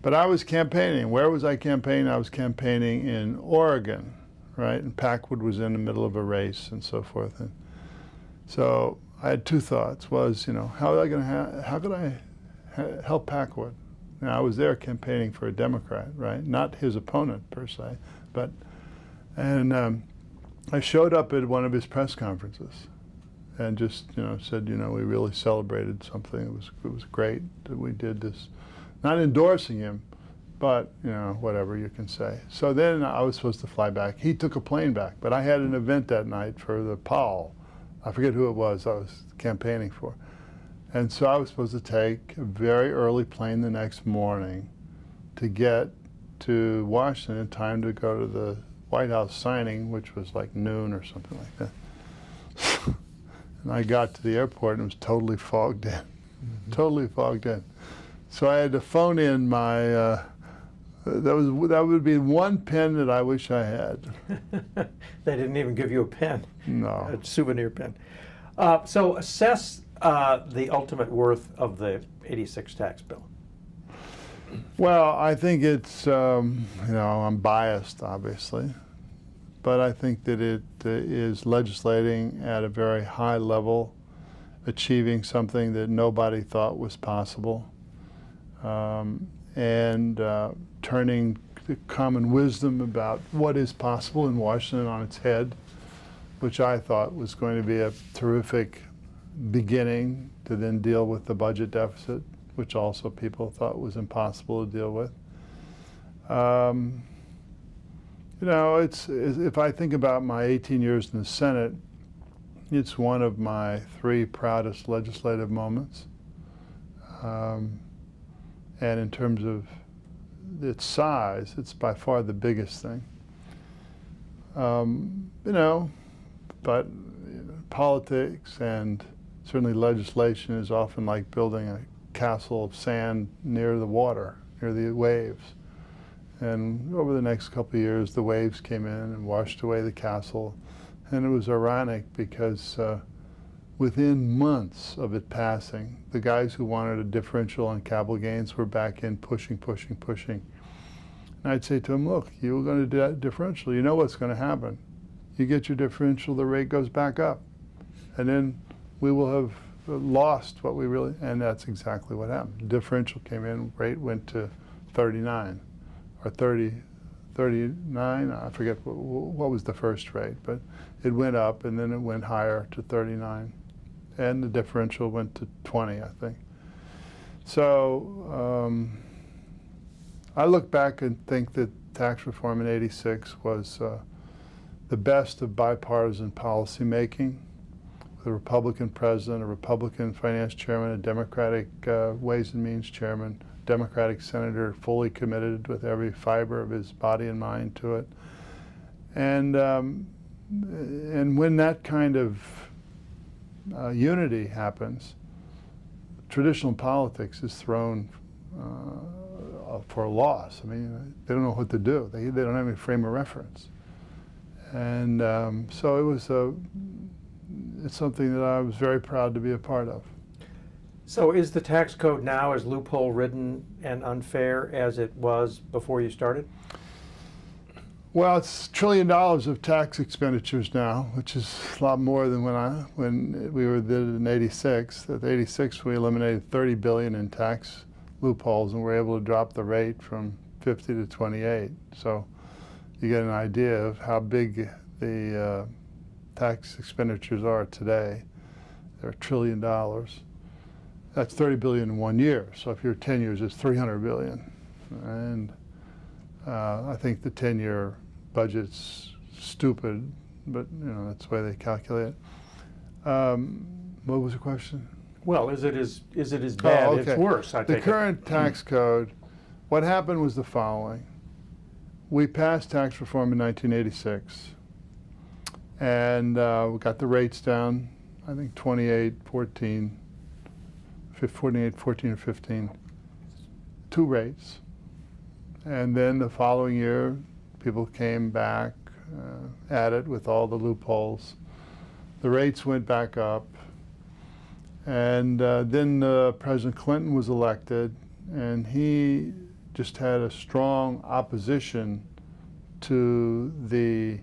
But I was campaigning. Where was I campaigning? I was campaigning in Oregon, right? And Packwood was in the middle of a race and so forth. And so I had two thoughts. Was, how could I help Packwood? Now, I was there campaigning for a Democrat, right? Not his opponent per se, and I showed up at one of his press conferences and just, said, we really celebrated something. It was great that we did this. Not endorsing him, but, whatever you can say. So then I was supposed to fly back. He took a plane back, but I had an event that night for the Powell. I forget who it was I was campaigning for. And so I was supposed to take a very early plane the next morning to get to Washington in time to go to the White House signing, which was like noon or something like that. And I got to the airport and it was totally fogged in, totally fogged in. So I had to phone in my, that would be one pen that I wish I had. They didn't even give you a pen. No. A souvenir pen. So assess the ultimate worth of the '86 tax bill. Well, I think it's, I'm biased, obviously, but I think that it is legislating at a very high level, achieving something that nobody thought was possible, and turning the common wisdom about what is possible in Washington on its head, which I thought was going to be a terrific beginning to then deal with the budget deficit, which also people thought was impossible to deal with. It's if I think about my 18 years in the Senate, it's one of my 3 proudest legislative moments. And in terms of its size, it's by far the biggest thing. But politics and certainly legislation is often like building a castle of sand near the water, near the waves. And over the next couple of years, the waves came in and washed away the castle. And it was ironic because within months of it passing, the guys who wanted a differential on capital gains were back in pushing. And I'd say to them, look, you were going to do that differential. You know what's going to happen. You get your differential, the rate goes back up. And then we will have lost what we really, and that's exactly what happened. Differential came in, rate went to 39 or 39, I forget what was the first rate, but it went up and then it went higher to 39. And the differential went to 20, I think. So I look back and think that tax reform in '86 was the best of bipartisan policy making. The Republican president, a Republican finance chairman, a Democratic Ways and Means chairman, Democratic senator fully committed with every fiber of his body and mind to it. And when that kind of unity happens, traditional politics is thrown for a loss. I mean, they don't know what to do. They don't have any frame of reference. And so it was it's something that I was very proud to be a part of. So is the tax code now as loophole-ridden and unfair as it was before you started? Well, it's $1 trillion of tax expenditures now, which is a lot more than when we did it in '86. At '86, we eliminated $30 billion in tax loopholes, and were able to drop the rate from 50 to 28. So you get an idea of how big the tax expenditures are today. They're $1 trillion. That's $30 billion in 1 year. So if you're 10 years, it's $300 billion. And I think the 10-year budget's stupid, but that's the way they calculate it. What was the question? Well, is it as bad? Oh, okay. It's worse, I The take current tax code, what happened was the following. We passed tax reform in 1986, and we got the rates down, I think 28, 14, 48, 14, or 15, two rates. And then the following year, people came back at it with all the loopholes. The rates went back up. And then President Clinton was elected, and he just had a strong opposition to the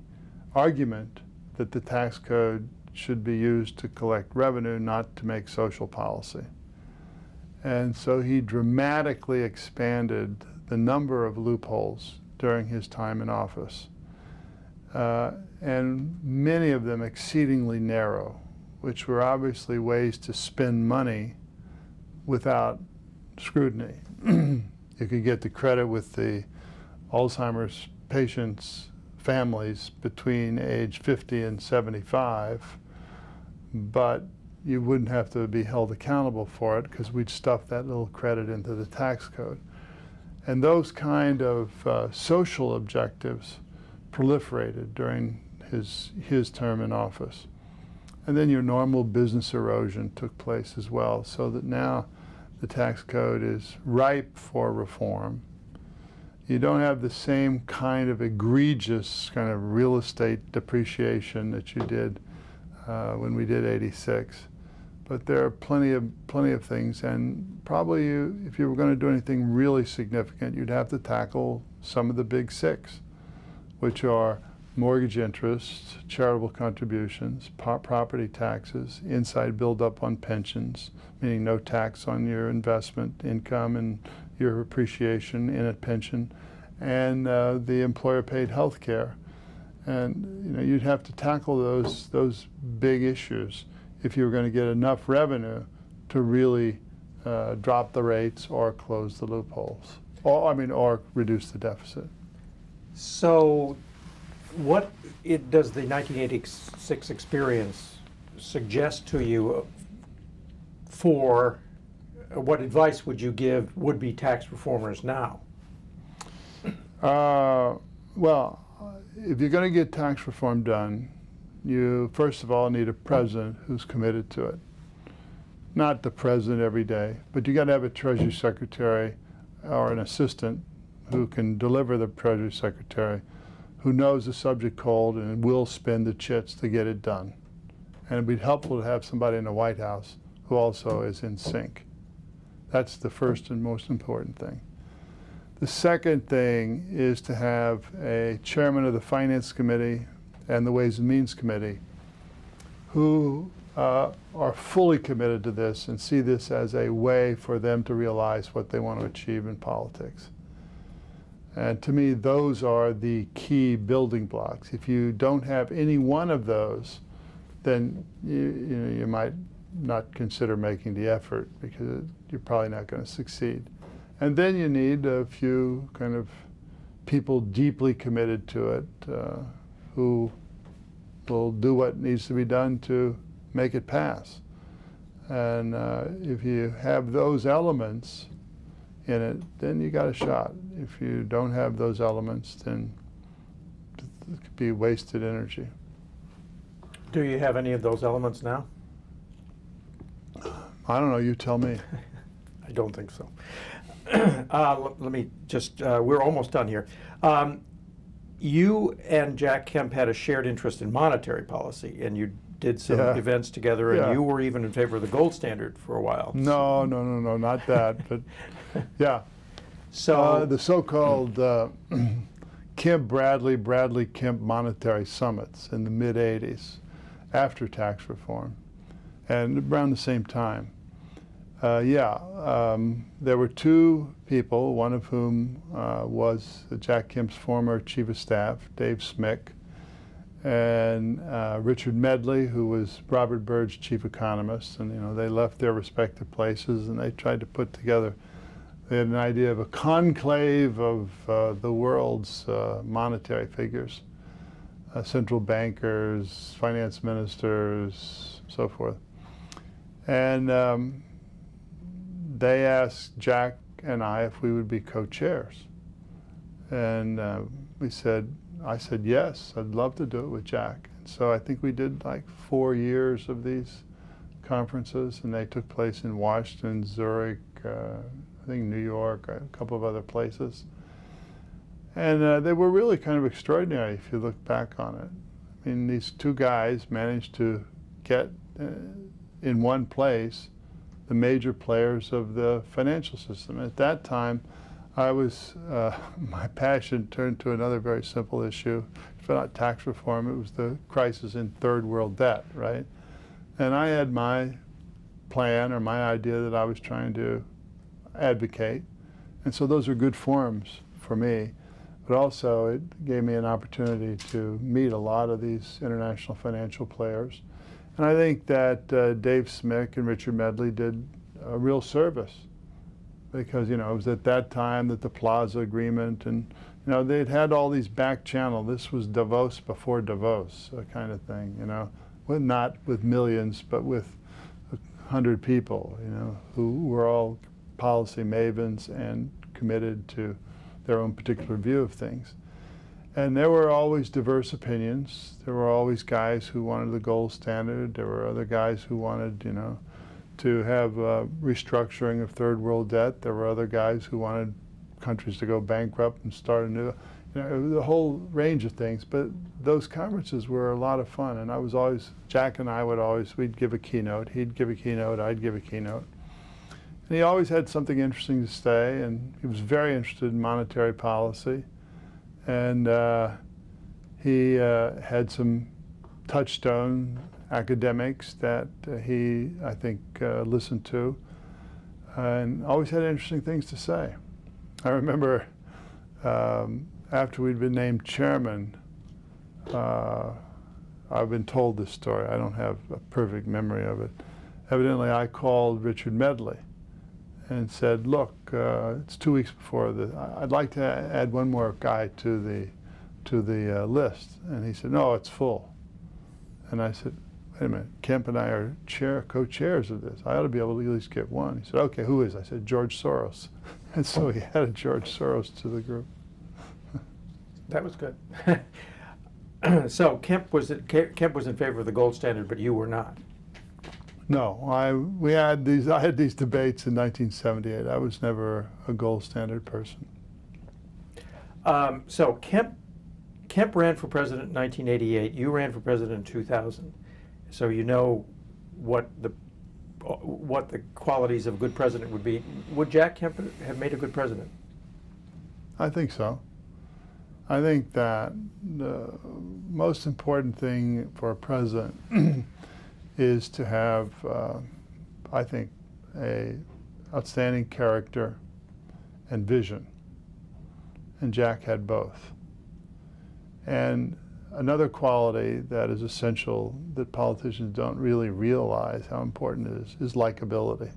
argument that the tax code should be used to collect revenue, not to make social policy. And so he dramatically expanded the number of loopholes during his time in office, and many of them exceedingly narrow, which were obviously ways to spend money without scrutiny. You could get the credit with the Alzheimer's patients' families between age 50 and 75, but you wouldn't have to be held accountable for it because we'd stuff that little credit into the tax code. And those kind of social objectives proliferated during his term in office. And then your normal business erosion took place as well, so that now the tax code is ripe for reform. You don't have the same kind of egregious kind of real estate depreciation that you did when we did 86. But there are plenty of things, and probably if you were going to do anything really significant, you'd have to tackle some of the big six, which are mortgage interest, charitable contributions, property taxes, inside buildup on pensions, meaning no tax on your investment income and your appreciation in a pension, and the employer-paid health care. And you'd have to tackle those big issues if you were going to get enough revenue to really drop the rates or close the loopholes, or reduce the deficit. So what does the 1986 experience suggest to you for what advice would you give would-be tax reformers now? Well, if you're going to get tax reform done, you first of all need a president who's committed to it. Not the president every day, but you got to have a Treasury Secretary or an assistant who can deliver the Treasury Secretary, who knows the subject cold and will spend the chits to get it done. And it'd be helpful to have somebody in the White House who also is in sync. That's the first and most important thing. The second thing is to have a chairman of the Finance Committee and the Ways and Means Committee who are fully committed to this and see this as a way for them to realize what they want to achieve in politics. And to me, those are the key building blocks. If you don't have any one of those, then you might not consider making the effort because you're probably not going to succeed. And then you need a few kind of people deeply committed to it who will do what needs to be done to make it pass. And if you have those elements in it, then you got a shot. If you don't have those elements, then it could be wasted energy. Do you have any of those elements now? I don't know, you tell me. I don't think so. Let me just, we're almost done here. You and Jack Kemp had a shared interest in monetary policy, and you did some events together, and you were even in favor of the gold standard for a while. No, not that, but yeah. So the so-called Kemp-Bradley-Kemp monetary summits in the mid-'80s, after tax reform, and around the same time. There were two people, one of whom was Jack Kemp's former chief of staff, Dave Smick, and Richard Medley, who was Robert Byrd's chief economist, and they left their respective places and they tried to put together. They had an idea of a conclave of the world's monetary figures, central bankers, finance ministers, so forth. And they asked Jack and I if we would be co-chairs. And I said yes, I'd love to do it with Jack. And so I think we did like 4 years of these conferences, and they took place in Washington, Zurich, I think New York, a couple of other places. And they were really kind of extraordinary if you look back on it. I mean, these two guys managed to get in one place the major players of the financial system. At that time, my passion turned to another very simple issue. If not tax reform, it was the crisis in third world debt, right? And I had my plan or my idea that I was trying to advocate. And so those are good forums for me. But also it gave me an opportunity to meet a lot of these international financial players. And I think that Dave Smick and Richard Medley did a real service, because it was at that time that the Plaza Agreement, and they'd had all these back channel. This was Davos before Davos, kind of thing. Well, not with millions, but with 100 people, who were all policy mavens and committed to their own particular view of things. And there were always diverse opinions. There were always guys who wanted the gold standard. There were other guys who wanted, to have restructuring of third world debt. There were other guys who wanted countries to go bankrupt and start anew. It was a whole range of things. But those conferences were a lot of fun. And Jack and I we'd give a keynote. He'd give a keynote. I'd give a keynote. And he always had something interesting to say. And he was very interested in monetary policy. And he had some touchstone academics that he, I think, listened to, and always had interesting things to say. I remember after we'd been named chairman, I've been told this story. I don't have a perfect memory of it. Evidently, I called Richard Medley and said, look, it's 2 weeks before I'd like to add one more guy to the list. And he said, no, it's full. And I said, wait a minute, Kemp and I are co-chairs of this. I ought to be able to at least get one. He said, okay, who is? I said, George Soros. And so he added George Soros to the group. That was good. So Kemp was in favor of the gold standard, but you were not. No, I had these debates in 1978. I was never a gold standard person. So Kemp ran for president in 1988. You ran for president in 2000. So you know what the qualities of a good president would be. Would Jack Kemp have made a good president? I think so. I think that the most important thing for a president is to have, I think, a outstanding character and vision. And Jack had both. And another quality that is essential that politicians don't really realize how important it is likability.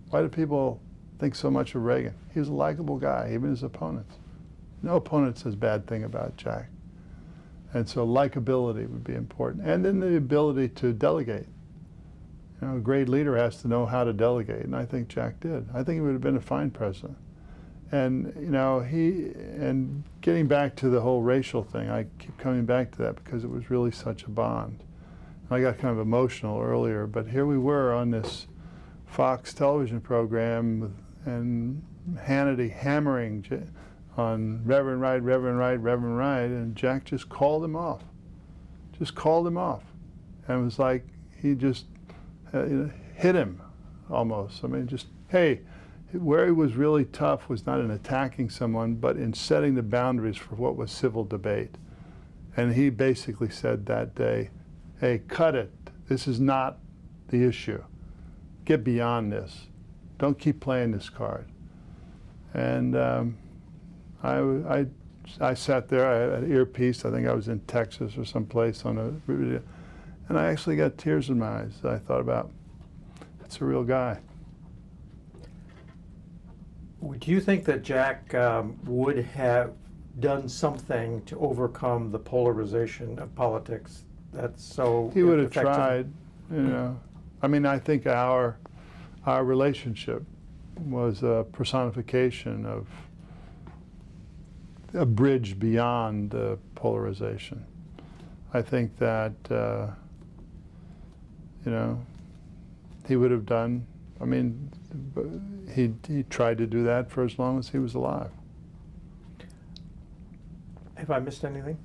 Why do people think so much of Reagan? He was a likable guy, even his opponents. No opponent says bad thing about Jack. And so likability would be important. And then the ability to delegate. A great leader has to know how to delegate, and I think Jack did. I think he would have been a fine president. And and getting back to the whole racial thing, I keep coming back to that because it was really such a bond. I got kind of emotional earlier, but here we were on this Fox television program and Hannity hammering on Reverend Wright, Reverend Wright, Reverend Wright, and Jack just called him off. Just called him off. And it was like he just hit him almost. I mean, just, hey, where he was really tough was not in attacking someone, but in setting the boundaries for what was civil debate. And he basically said that day, hey, cut it. This is not the issue. Get beyond this. Don't keep playing this card. And I I sat there, I had an earpiece, I think I was in Texas or someplace on a video, and I actually got tears in my eyes. I thought about, that's a real guy. Do you think that Jack would have done something to overcome the polarization of politics that's so He would have effective? tried, you know. I mean, I think our relationship was a personification of a bridge beyond polarization. I think that, you know, he would have done, I mean, he tried to do that for as long as he was alive. Have I missed anything?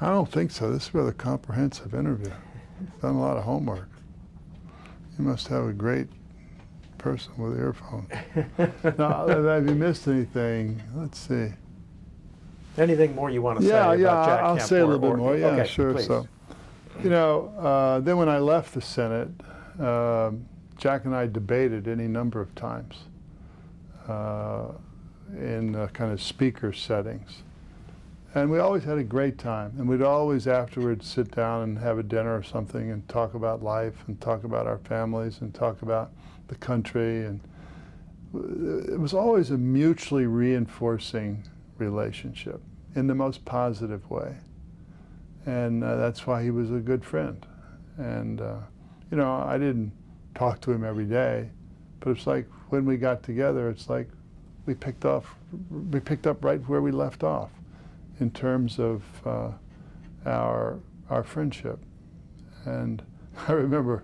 I don't think so. This is a rather comprehensive interview. Done a lot of homework. You must have a great person with earphones. Now, have you missed anything? Let's see. Anything more you want to say Yeah, about Jack I'll Kemp say a or- little bit or- more. Yeah, okay, sure. please. So, you know, then when I left the Senate, Jack and I debated any number of times in kind of speaker settings. And we always had a great time. And we'd always afterwards sit down and have a dinner or something and talk about life and talk about our families and talk about the country. And it was always a mutually reinforcing relationship in the most positive way. And that's why he was a good friend. And, you know, I didn't talk to him every day, but it's like when we got together, it's like we picked up right where we left off in terms of our friendship. And I remember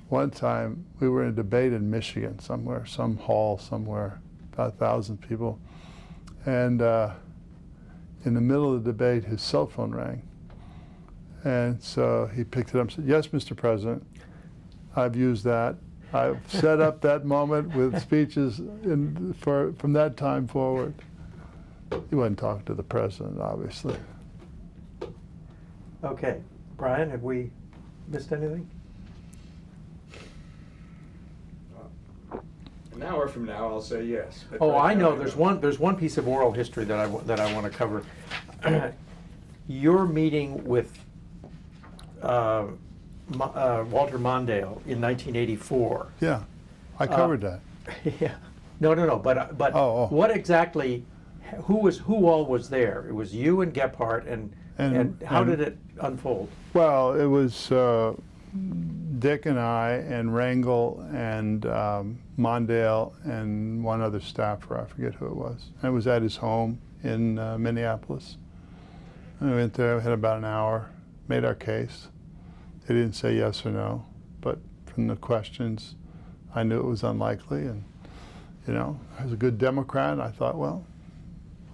one time we were in a debate in Michigan somewhere, some hall somewhere, about 1,000 people. And in the middle of the debate, his cell phone rang. And so he picked it up and said, "Yes, Mr. President, I've used that. I've set up that moment with speeches from that time forward." He wasn't talking to the president, obviously. Okay, Brian, have we missed anything? An hour from now, I'll say yes. but Oh, right I now, know. There's one piece of oral history that I want to cover. Your meeting with Walter Mondale in 1984. Yeah, I covered that. Yeah. No. But Oh. what exactly? Who all was there? It was you and Gephardt, and how did it unfold? Well, it was Dick and I and Rangel and Mondale and one other staffer, I forget who it was. And it was at his home in Minneapolis. And we went there, we had about an hour, made our case. They didn't say yes or no, but from the questions, I knew it was unlikely. And, you know, I was a good Democrat. I thought, well,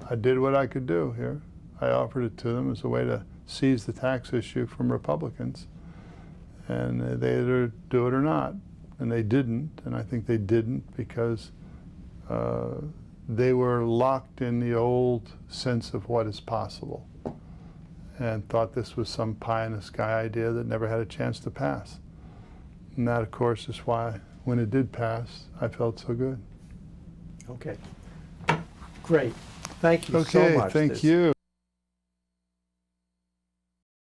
I did what I could do here. I offered it to them as a way to seize the tax issue from Republicans. And they either do it or not. And they didn't, and I think they didn't because they were locked in the old sense of what is possible and thought this was some pie in the sky idea that never had a chance to pass. And that, of course, is why when it did pass, I felt so good. Okay. Great. Thank you so Okay, much. thank This- you.